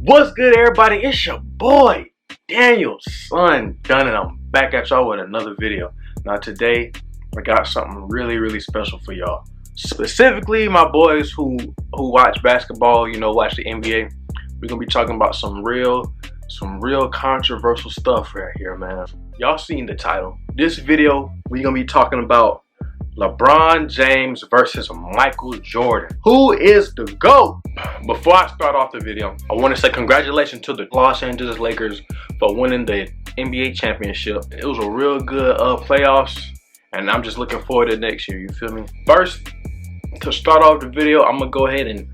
What's good, everybody? It's your boy Daniel, son done, and I'm back at y'all with another video. Now today I got something really special for y'all, specifically my boys who watch basketball, watch the NBA. We're gonna be talking about some real controversial stuff right here, man. Y'all seen the title. This video we're gonna be talking about LeBron James versus Michael Jordan. Who is the GOAT? Before I start off the video, I want to say congratulations to the Los Angeles Lakers for winning the NBA championship. It was a real good playoffs, and I'm just looking forward to next year, you feel me? First, to start off the video, I'm gonna go ahead and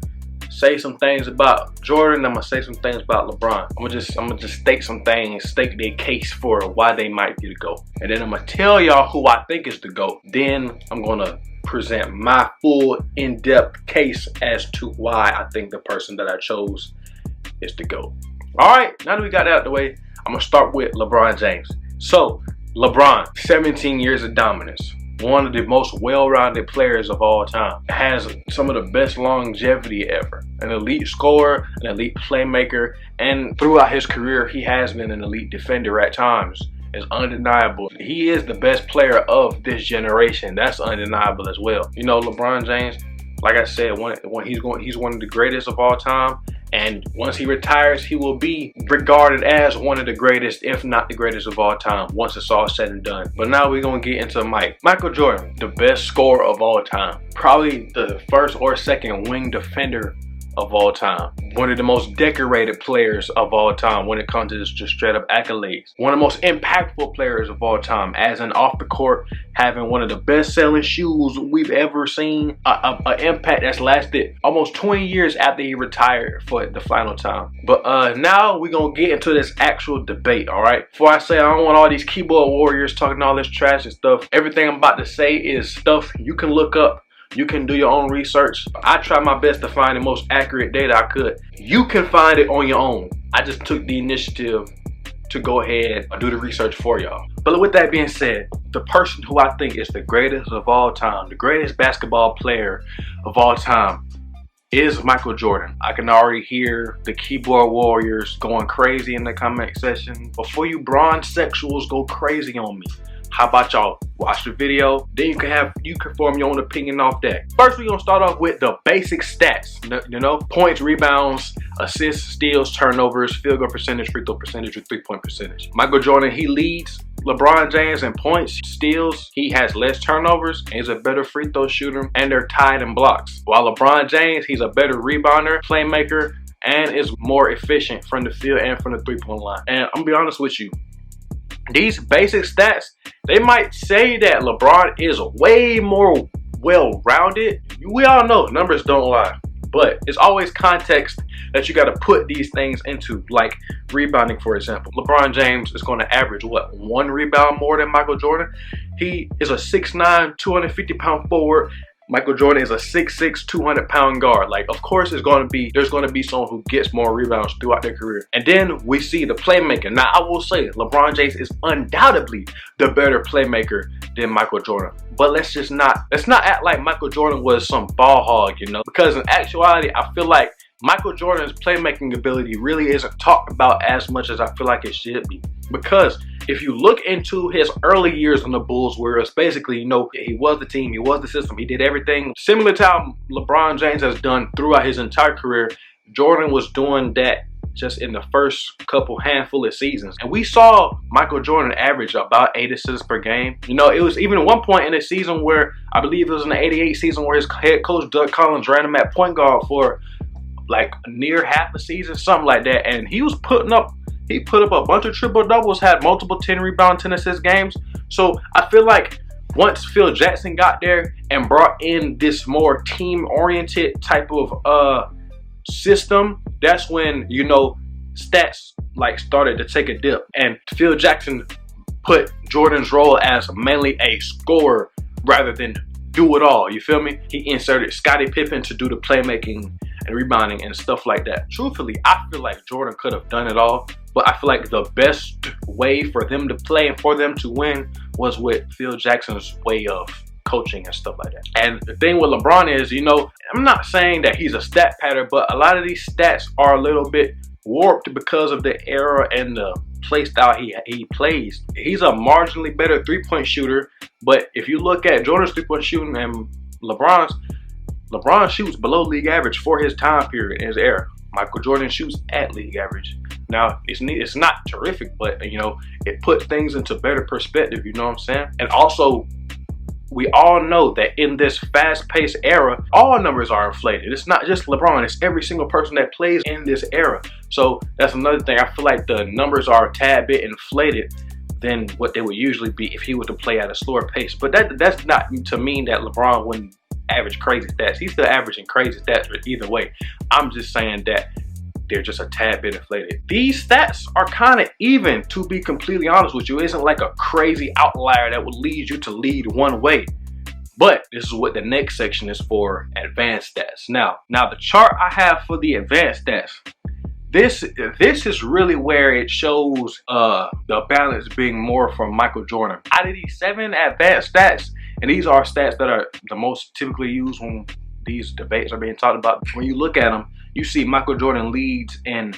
say some things about Jordan. I'm gonna say some things about LeBron. I'm gonna just state some things, state their case for why they might be the GOAT. And then I'm gonna tell y'all who I think is the GOAT. Then I'm gonna present my full in-depth case as to why I think the person that I chose is the GOAT. Alright, now that we got that out of the way, I'm gonna start with LeBron James. So, LeBron, 17 years of dominance. One of the most well-rounded players of all time. Has some of the best longevity ever. An elite scorer, an elite playmaker, and throughout his career, he has been an elite defender at times. It's undeniable. He is the best player of this generation. That's undeniable as well. LeBron James, like I said, he's one of the greatest of all time. And once he retires, he will be regarded as one of the greatest, if not the greatest of all time, once it's all said and done. But now we're going to get into Michael Jordan, the best scorer of all time. Probably the first or second wing defender of all time. One of the most decorated players of all time when it comes to just straight up accolades. One of the most impactful players of all time, as in off the court, having one of the best selling shoes we've ever seen. An impact that's lasted almost 20 years after he retired for the final time. But now we're gonna get into this actual debate, alright? Before I say, I don't want all these keyboard warriors talking all this trash and stuff. Everything I'm about to say is stuff you can look up. You can do your own research. I tried my best to find the most accurate data I could. You can find it on your own. I just took the initiative to go ahead and do the research for y'all. But with that being said, the person who I think is the greatest of all time, the greatest basketball player of all time, is Michael Jordan. I can already hear the keyboard warriors going crazy in the comment section. Before you bronze sexuals go crazy on me, how about y'all watch the video, then you can form your own opinion off that. First, we're gonna start off with the basic stats. Points, rebounds, assists, steals, turnovers, field goal percentage, free throw percentage, or 3-point percentage. Michael Jordan, he leads LeBron James in points, steals. He has less turnovers, and he's a better free throw shooter, and they're tied in blocks. While LeBron James, he's a better rebounder, playmaker, and is more efficient from the field and from the 3-point line. And I'm gonna be honest with you, these basic stats, they might say that LeBron is way more well-rounded. We all know numbers don't lie, but it's always context that you got to put these things into, like rebounding, for example. LeBron James is going to average, what, 1 rebound more than Michael Jordan? He is a 6'9", 250-pound forward. Michael Jordan is a 6'6", 200-pound guard. Like, of course, there's going to be someone who gets more rebounds throughout their career. And then we see the playmaker. Now, I will say LeBron James is undoubtedly the better playmaker than Michael Jordan. But let's not act like Michael Jordan was some ball hog, because in actuality, I feel like Michael Jordan's playmaking ability really isn't talked about as much as I feel like it should be. Because if you look into his early years on the Bulls, where it's basically, he was the team, he was the system, he did everything similar to how LeBron James has done throughout his entire career. Jordan was doing that just in the first handful of seasons. And we saw Michael Jordan average about 8 assists per game. It was even at one point in the season where, I believe it was in the 88 season, where his head coach Doug Collins ran him at point guard for like near half a season, something like that. And he put up a bunch of triple doubles, had multiple 10 rebound, 10 assist games. So I feel like once Phil Jackson got there and brought in this more team oriented type of system, that's when stats started to take a dip. And Phil Jackson put Jordan's role as mainly a scorer rather than do it all. You feel me? He inserted Scottie Pippen to do the playmaking and rebounding and stuff like that. Truthfully, I feel like Jordan could have done it all, but I feel like the best way for them to play and for them to win was with Phil Jackson's way of coaching and stuff like that. And the thing with LeBron is, I'm not saying that he's a stat pattern, but a lot of these stats are a little bit warped because of the era and the play style he plays. He's a marginally better three-point shooter, but if you look at Jordan's three-point shooting and LeBron shoots below league average for his time period in his era. Michael Jordan shoots at league average. Now, it's not terrific, but you know, it puts things into better perspective, you know what I'm saying? And also, we all know that in this fast-paced era, all numbers are inflated. It's not just LeBron, it's every single person that plays in this era. So that's another thing. I feel like the numbers are a tad bit inflated than what they would usually be if he were to play at a slower pace. But that's not to mean that LeBron wouldn't average crazy stats. He's still averaging crazy stats either way. I'm just saying that they're just a tad bit inflated. These stats are kind of even, to be completely honest with you. It isn't like a crazy outlier that would lead you to lead one way. But this is what the next section is for, advanced stats. Now the chart I have for the advanced stats, this is really where it shows the balance being more from Michael Jordan. Out of these 7 advanced stats, and these are stats that are the most typically used when these debates are being talked about. When you look at them, you see Michael Jordan leads in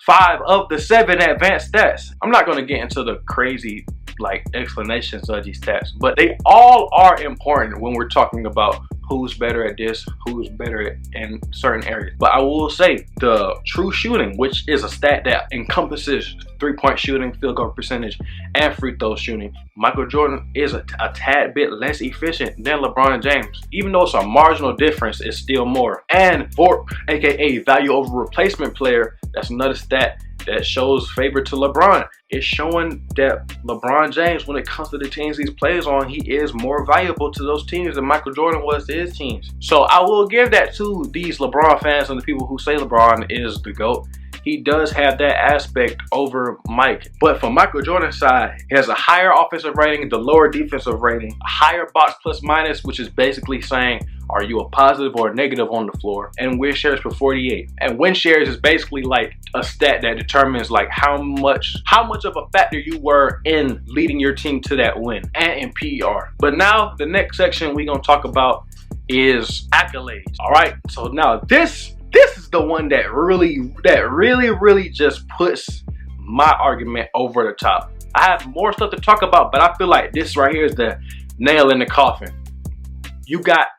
5 of the 7 advanced stats. I'm not going to get into the crazy like explanations of these stats, but they all are important when we're talking about who's better at this, who's better in certain areas. But I will say the true shooting, which is a stat that encompasses three-point shooting, field goal percentage, and free throw shooting, Michael Jordan is a tad bit less efficient than LeBron James. Even though it's a marginal difference, it's still more. And VORP, aka value over replacement player, that's another stat that shows favor to LeBron. It's showing that LeBron James, when it comes to the teams he plays on, he is more valuable to those teams than Michael Jordan was to his teams. So I will give that to these LeBron fans and the people who say LeBron is the GOAT. He does have that aspect over Mike. But for Michael Jordan's side, he has a higher offensive rating, the lower defensive rating, a higher box plus minus, which is basically saying, are you a positive or a negative on the floor? And win shares per 48. And win shares is basically like a stat that determines like how much of a factor you were in leading your team to that win, and in PER. But now the next section we're gonna talk about is accolades. All right, so now this is the one that really just puts my argument over the top. I have more stuff to talk about, but I feel like this right here is the nail in the coffin. You got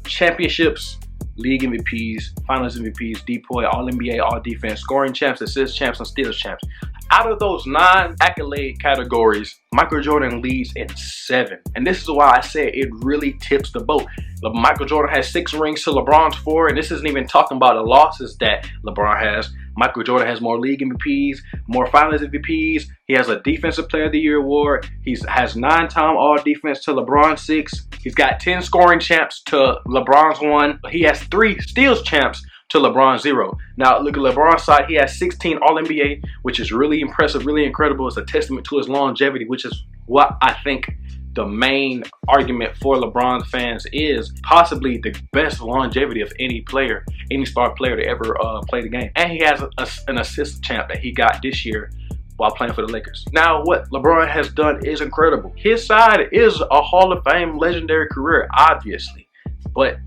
championships, league MVPs, finals MVPs, DPOY, All-NBA, All-Defense, scoring champs, assist champs, and steals champs. Out of those 9 accolade categories, Michael Jordan leads in 7. And this is why I say it really tips the boat. Michael Jordan has 6 rings to LeBron's 4, and this isn't even talking about the losses that LeBron has. Michael Jordan has more league MVPs, more finals MVPs. He has a Defensive Player of the Year award. He has 9-time All-Defense to LeBron's 6. He's got 10 scoring champs to LeBron's 1. He has 3 steals champs to LeBron's 0. Now look at LeBron's side. He has 16 All-NBA, which is really impressive, really incredible. It's a testament to his longevity, which is what I think the main argument for LeBron fans is possibly the best longevity of any player, any star player to ever play the game. And he has an assist champ that he got this year while playing for the Lakers. Now, what LeBron has done is incredible. His side is a Hall of Fame legendary career, obviously, but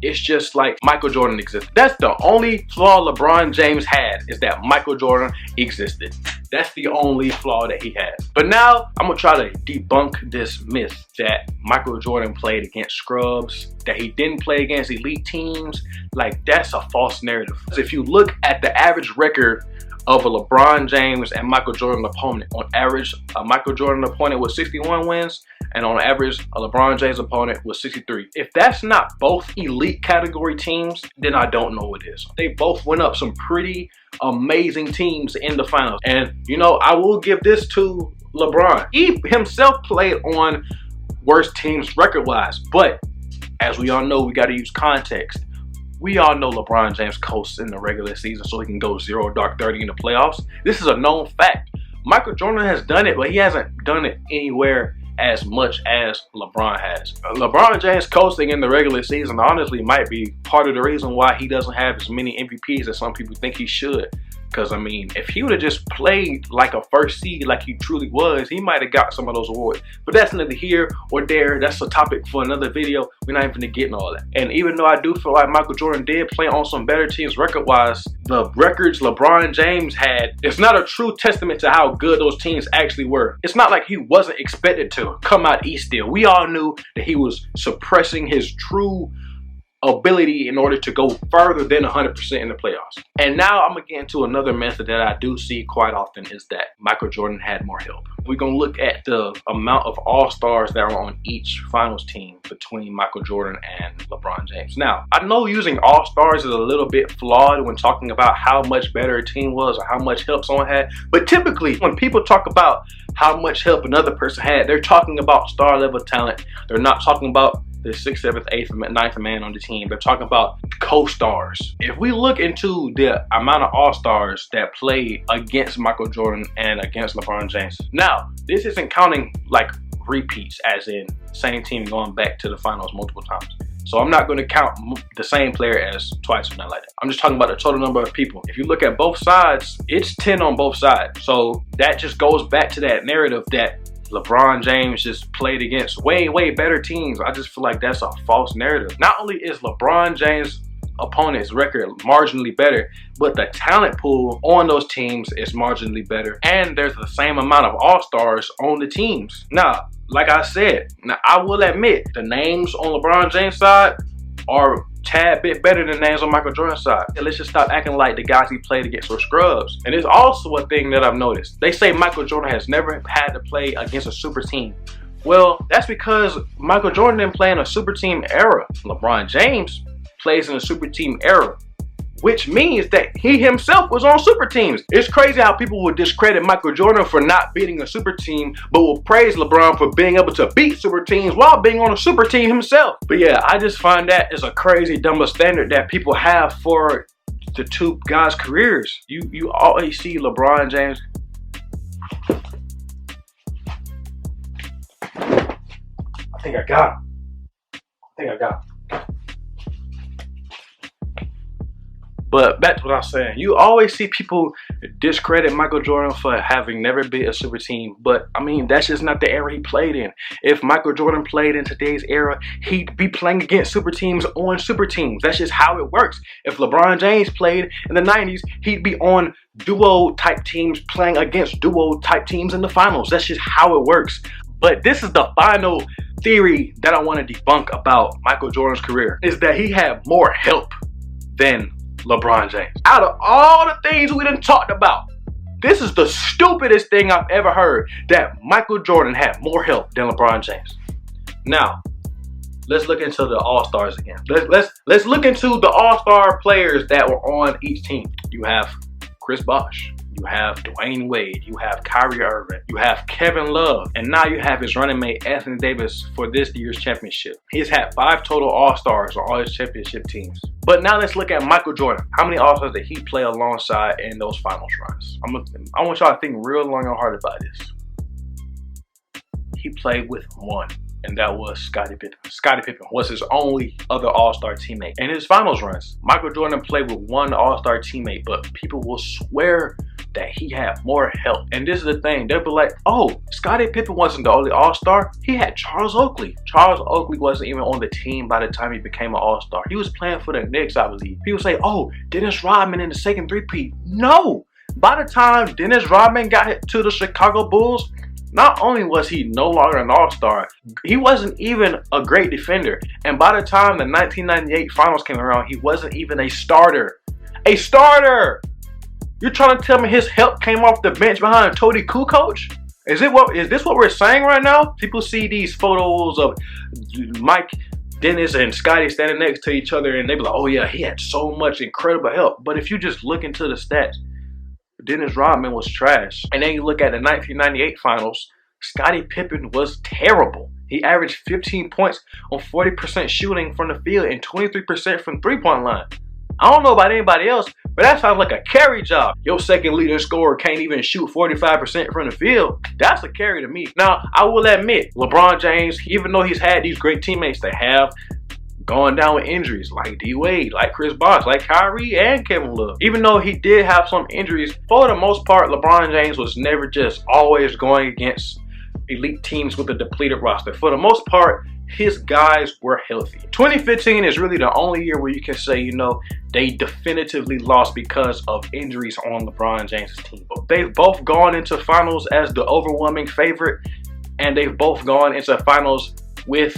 it's just like Michael Jordan existed. That's the only flaw LeBron James had, is that Michael Jordan existed. That's the only flaw that he has. But now I'm gonna try to debunk this myth that Michael Jordan played against scrubs, that he didn't play against elite teams. Like, that's a false narrative. If you look at the average record of a LeBron James and Michael Jordan opponent, on average, a Michael Jordan opponent was 61 wins, and on average, a LeBron James opponent was 63. If that's not both elite category teams, then I don't know what is. They both went up some pretty amazing teams in the finals. And, you know, I will give this to LeBron. He himself played on worse teams record-wise, but as we all know, we got to use context. We all know LeBron James coasts in the regular season so he can go 0-30 in the playoffs. This is a known fact. Michael Jordan has done it, but he hasn't done it anywhere as much as LeBron has. LeBron James coasting in the regular season honestly might be part of the reason why he doesn't have as many MVPs as some people think he should. Because, I mean, if he would have just played like a first seed like he truly was, he might have got some of those awards. But that's neither here or there. That's a topic for another video. We're not even getting all that. And even though I do feel like Michael Jordan did play on some better teams record-wise, the records LeBron James had, it's not a true testament to how good those teams actually were. It's not like he wasn't expected to come out East still. We all knew that he was suppressing his true ability in order to go further than 100% in the playoffs. And now I'm gonna get into another method that I do see quite often, is that Michael Jordan had more help. We're gonna look at the amount of all-stars that are on each finals team between Michael Jordan and LeBron James. Now, I know using all-stars is a little bit flawed when talking about how much better a team was or how much help someone had, but typically when people talk about how much help another person had, they're talking about star level talent. They're not talking about the 6th, 7th, 8th, 9th man on the team. They're talking about co-stars. If we look into the amount of all-stars that played against Michael Jordan and against LeBron James. Now, this isn't counting like repeats, as in same team going back to the finals multiple times. So I'm not going to count the same player as twice or not like that. I'm just talking about the total number of people. If you look at both sides, it's 10 on both sides. So that just goes back to that narrative that LeBron James just played against way better teams. I just feel like that's a false narrative. Not only is LeBron James' opponent's record marginally better, but the talent pool on those teams is marginally better. And there's the same amount of all-stars on the teams. Now, like I said, now I will admit the names on LeBron James' side are tad bit better than names on Michael Jordan's side. And let's just stop acting like the guys he played against were scrubs. And it's also a thing that I've noticed. They say Michael Jordan has never had to play against a super team. Well, that's because Michael Jordan didn't play in a super team era. LeBron James plays in a super team era, which means that he himself was on super teams. It's crazy how people would discredit Michael Jordan for not beating a super team, but will praise LeBron for being able to beat super teams while being on a super team himself. But yeah, I just find that is a crazy double standard that people have for the two guys' careers. You always see LeBron James. I think I got him. But back to what I was saying, you always see people discredit Michael Jordan for having never been a super team. But I mean, that's just not the era he played in. If Michael Jordan played in today's era, he'd be playing against super teams on super teams. That's just how it works. If LeBron James played in the 90s, he'd be on duo type teams playing against duo type teams in the finals. That's just how it works. But this is the final theory that I want to debunk about Michael Jordan's career, is that he had more help than LeBron James. Out of all the things we done talked about, this is the stupidest thing I've ever heard, that Michael Jordan had more help than LeBron James. Now, let's look into the all-stars again. Let's look into the all-star players that were on each team. You have Chris Bosh, you have Dwayne Wade, you have Kyrie Irving, you have Kevin Love, and now you have his running mate Anthony Davis for this year's championship. He's had 5 total all-stars on all his championship teams. But now let's look at Michael Jordan. How many all-stars did he play alongside in those finals runs? I want y'all to think real long and hard about this. He played with one, and that was Scottie Pippen. Scottie Pippen was his only other all-star teammate. In his finals runs, Michael Jordan played with one all-star teammate, but people will swear that he had more help. And this is the thing, they'll be like, oh, Scottie Pippen wasn't the only all-star. He had Charles Oakley. Charles Oakley wasn't even on the team by the time he became an all-star. He was playing for the Knicks, I believe. People say, oh, Dennis Rodman in the second three-peat. No, by the time Dennis Rodman got to the Chicago Bulls, not only was he no longer an all-star, he wasn't even a great defender. And by the time the 1998 finals came around, he wasn't even a starter. A starter! You're trying to tell me his help came off the bench behind a Tony Kukoc? Is this what we're saying right now? People see these photos of Mike, Dennis, and Scottie standing next to each other, and they be like, oh yeah, he had so much incredible help. But if you just look into the stats, Dennis Rodman was trash. And then you look at the 1998 finals, Scottie Pippen was terrible. He averaged 15 points on 40% shooting from the field and 23% from three-point line. I don't know about anybody else, but that sounds like a carry job. Your second leading scorer can't even shoot 45% from the field. That's a carry to me. Now, I will admit, LeBron James, even though he's had these great teammates that have going down with injuries like D-Wade, like Chris Bosh, like Kyrie and Kevin Love. Even though he did have some injuries, for the most part, LeBron James was never just always going against elite teams with a depleted roster. For the most part, his guys were healthy. 2015 is really the only year where you can say, you know, they definitively lost because of injuries on LeBron James' team. They've both gone into finals as the overwhelming favorite, and they've both gone into finals with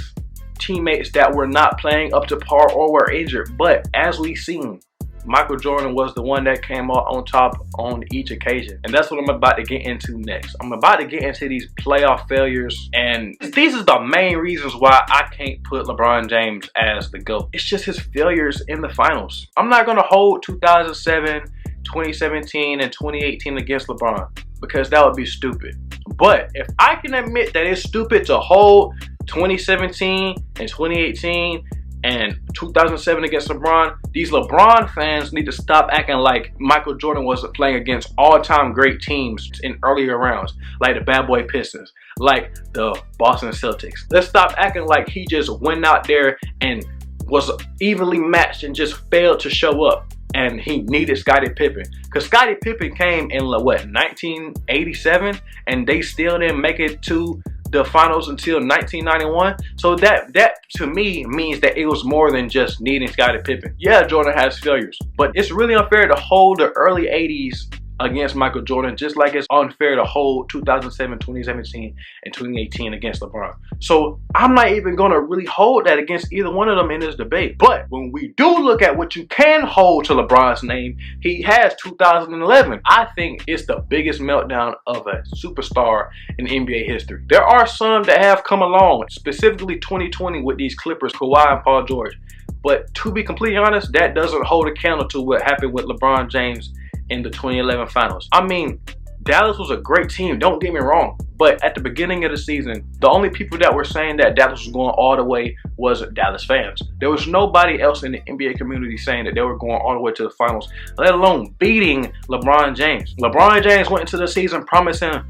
teammates that were not playing up to par or were injured. But as we've seen, Michael Jordan was the one that came out on top on each occasion. And that's what I'm about to get into next. I'm about to get into these playoff failures. And these are the main reasons why I can't put LeBron James as the GOAT. It's just his failures in the finals. I'm not going to hold 2007, 2017, and 2018 against LeBron, because that would be stupid. But if I can admit that it's stupid to hold 2017 and 2018 and 2007 against LeBron, these LeBron fans need to stop acting like Michael Jordan wasn't playing against all-time great teams in earlier rounds, like the Bad Boy Pistons, like the Boston Celtics. Let's stop acting like he just went out there and was evenly matched and just failed to show up and he needed Scottie Pippen. Because Scottie Pippen came in, what, 1987, and they still didn't make it to the finals until 1991. So that to me means that it was more than just needing Scottie Pippen. Yeah, Jordan has failures, but it's really unfair to hold the early 80s against Michael Jordan, just like it's unfair to hold 2007, 2017, and 2018 against LeBron. So I'm not even gonna really hold that against either one of them in this debate. But when we do look at what you can hold to LeBron's name, he has 2011. I think it's the biggest meltdown of a superstar in NBA history. There are some that have come along, specifically 2020 with these Clippers, Kawhi and Paul George. But to be completely honest, that doesn't hold a candle to what happened with LeBron James in the 2011 finals. I mean, Dallas was a great team, don't get me wrong, but at the beginning of the season, the only people that were saying that Dallas was going all the way was Dallas fans. There was nobody else in the NBA community saying that they were going all the way to the finals, let alone beating LeBron James. LeBron James went into the season promising,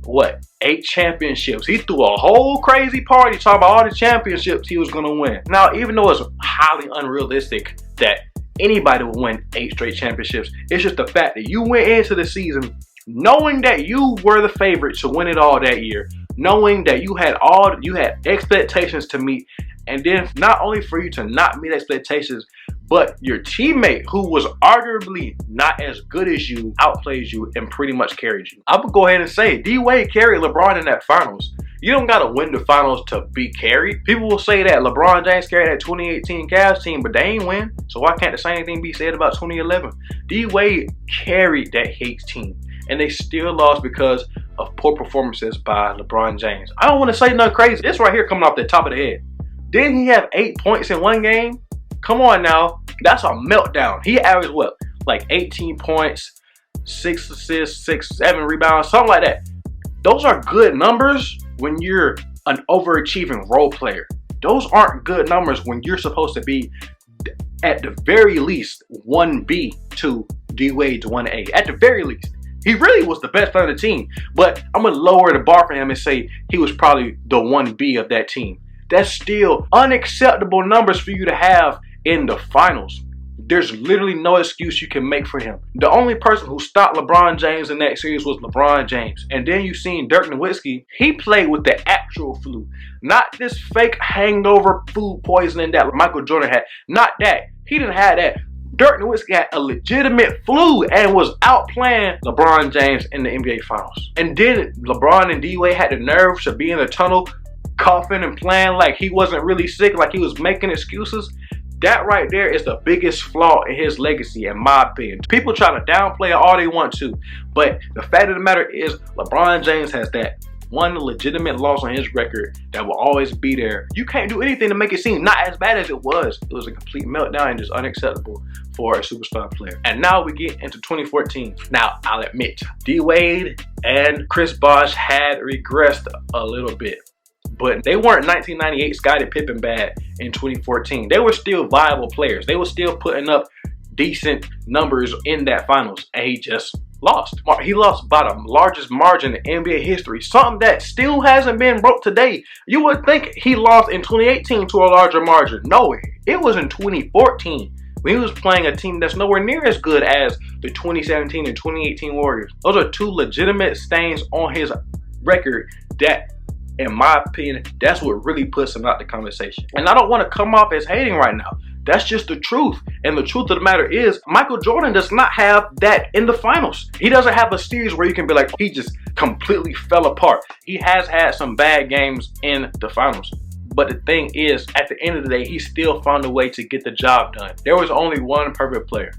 what, 8 championships. He threw a whole crazy party talking about all the championships he was going to win. Now, even though it's highly unrealistic that anybody would win 8 straight championships, it's just the fact that you went into the season knowing that you were the favorite to win it all that year, knowing that you had expectations to meet, and then not only for you to not meet expectations, but your teammate, who was arguably not as good as you, outplays you and pretty much carried you. I would go ahead and say D-Wade carried LeBron in that finals. You don't gotta win the finals to be carried. People will say that LeBron James carried that 2018 Cavs team, but they ain't win. So why can't the same thing be said about 2011? D-Wade carried that Heat team, and they still lost because of poor performances by LeBron James. I don't want to say nothing crazy. This right here coming off the top of the head. Didn't he have 8 points in one game? Come on now. That's a meltdown. He averaged what? Like 18 points, 6 assists, 7 rebounds, something like that. Those are good numbers when you're an overachieving role player. Those aren't good numbers when you're supposed to be, at the very least, 1B to D-Wade's 1A. At the very least. He really was the best on the team, but I'm going to lower the bar for him and say he was probably the 1B of that team. That's still unacceptable numbers for you to have in the finals. There's literally no excuse you can make for him. The only person who stopped LeBron James in that series was LeBron James. And then you seen Dirk Nowitzki. He played with the actual flu, not this fake hangover food poisoning that Michael Jordan had. Not that. He didn't have that. Dirk Nowitzki had a legitimate flu and was outplaying LeBron James in the NBA Finals. And then LeBron and D-Wade had the nerve to be in the tunnel coughing and playing like he wasn't really sick, like he was making excuses. That right there is the biggest flaw in his legacy, in my opinion. People try to downplay it all they want to, but the fact of the matter is LeBron James has that one legitimate loss on his record that will always be there. You can't do anything to make it seem not as bad as it was. It was a complete meltdown and just unacceptable for a superstar player. And now we get into 2014. Now, I'll admit, D-Wade and Chris Bosh had regressed a little bit, but they weren't 1998 Scottie Pippen bad in 2014. They were still viable players. They were still putting up decent numbers in that finals, and he just lost. He lost by the largest margin in NBA history, something that still hasn't been broke today. You would think he lost in 2018 to a larger margin. No, it was in 2014 when he was playing a team that's nowhere near as good as the 2017 and 2018 Warriors. Those are two legitimate stains on his record that, in my opinion, that's what really puts him out the conversation. And I don't want to come off as hating right now. That's just the truth. And the truth of the matter is, Michael Jordan does not have that in the finals. He doesn't have a series where you can be like, he just completely fell apart. He has had some bad games in the finals. But the thing is, at the end of the day, he still found a way to get the job done. There was only one perfect player,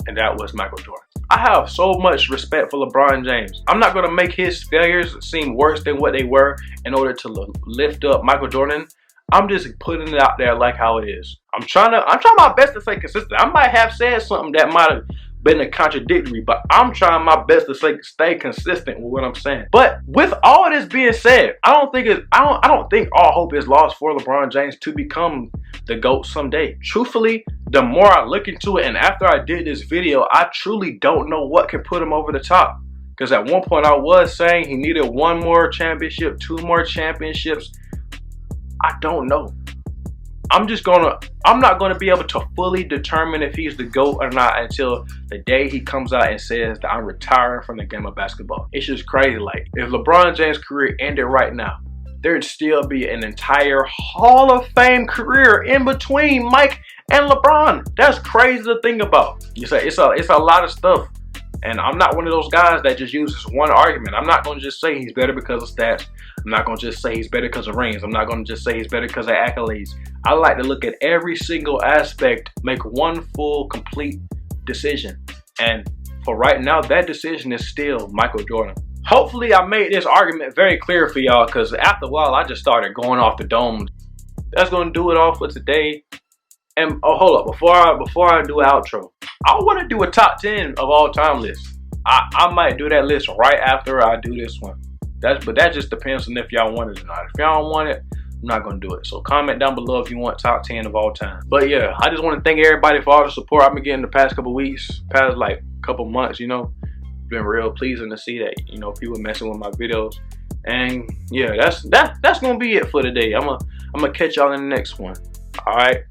and that was Michael Jordan. I have so much respect for LeBron James. I'm not going to make his failures seem worse than what they were in order to lift up Michael Jordan. I'm just putting it out there like how it is. I'm trying my best to stay consistent. I might have said something that might have been a contradictory, but I'm trying my best to stay consistent with what I'm saying. But with all this being said, I don't think all hope is lost for LeBron James to become the GOAT someday. Truthfully, the more I look into it, and after I did this video, I truly don't know what can put him over the top. Because at one point I was saying he needed one more championship, two more championships. I don't know. I'm not gonna be able to fully determine if he's the GOAT or not until the day he comes out and says that I'm retiring from the game of basketball. It's just crazy. Like, if LeBron James' career ended right now, there'd still be an entire Hall of Fame career in between Mike and LeBron. That's crazy to think about. You say it's a lot of stuff. And I'm not one of those guys that just uses one argument. I'm not going to just say he's better because of stats. I'm not going to just say he's better because of rings. I'm not going to just say he's better because of accolades. I like to look at every single aspect, make one full, complete decision. And for right now, that decision is still Michael Jordan. Hopefully, I made this argument very clear for y'all, because after a while, I just started going off the dome. That's going to do it all for today. And oh, hold up, before I do an outro, I want to do a top 10 of all time list. I might do that list right after I do this one. But that just depends on if y'all want it or not. If y'all don't want it, I'm not gonna do it. So comment down below if you want top 10 of all time. But yeah, I just want to thank everybody for all the support I've been getting the past couple weeks, past like couple months. You know, it's been real pleasing to see that, you know, people messing with my videos. And yeah, that's gonna be it for today. I'm gonna catch y'all in the next one. All right.